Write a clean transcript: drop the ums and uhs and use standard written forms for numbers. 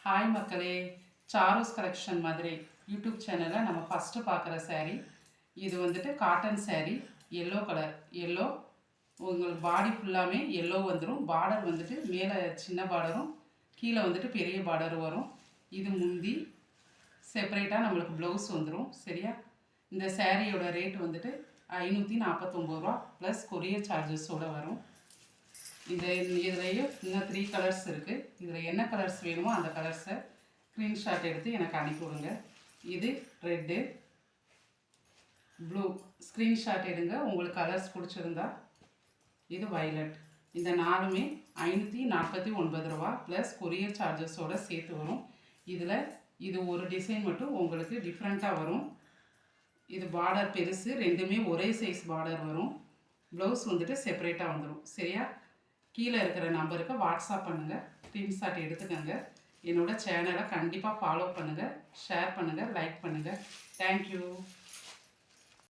Hi மக்களே, சாரூஸ் collection Madurai YouTube சேனலில் நம்ம ஃபஸ்ட்டு பார்க்குற saree. இது வந்துட்டு cotton saree, yellow colour. Yellow உங்களுக்கு பாடி ஃபுல்லாமே எல்லோ வந்துடும். பார்டர் வந்துட்டு மேலே சின்ன பார்டரும் கீழே வந்துட்டு பெரிய பார்டர் வரும். இது முந்தி செப்பரேட்டாக நம்மளுக்கு ப்ளவுஸ் வந்துடும். சரியா? இந்த சாரியோட ரேட் வந்துட்டு 549 ரூபா ப்ளஸ் கொரியர் சார்ஜஸோடு வரும். இதுலேயும் இன்னும் 3 கலர்ஸ் இருக்குது. இதில் என்ன கலர்ஸ் வேணுமோ அந்த கலர்ஸை ஸ்க்ரீன்ஷாட் எடுத்து எனக்கு அனுப்பி விடுங்க. இது ரெட்டு, ப்ளூ. ஸ்க்ரீன்ஷாட் எடுங்க உங்களுக்கு கலர்ஸ் பிடிச்சிருந்தா. இது வயலட். இந்த நாலுமே 549 ரூபா ப்ளஸ் கொரியர் சார்ஜஸோடு சேர்த்து வரும். இதில் இது ஒரு டிசைன் மட்டும் உங்களுக்கு டிஃப்ரெண்ட்டாக வரும். இது பார்டர் பெருசு, ரெண்டுமே ஒரே சைஸ் பார்டர் வரும். ப்ளவுஸ் வந்துட்டு செப்பரேட்டாக வந்துடும். சரியா? கீழே இருக்கிற நம்பருக்கு வாட்ஸ்அப் பண்ணுங்கள், ஸ்க்ரீன்ஷாட் எடுத்துக்கோங்க. என்னோடய சேனலை கண்டிப்பாக ஃபாலோ பண்ணுங்கள், ஷேர் பண்ணுங்கள், லைக் பண்ணுங்கள். தேங்க்யூ.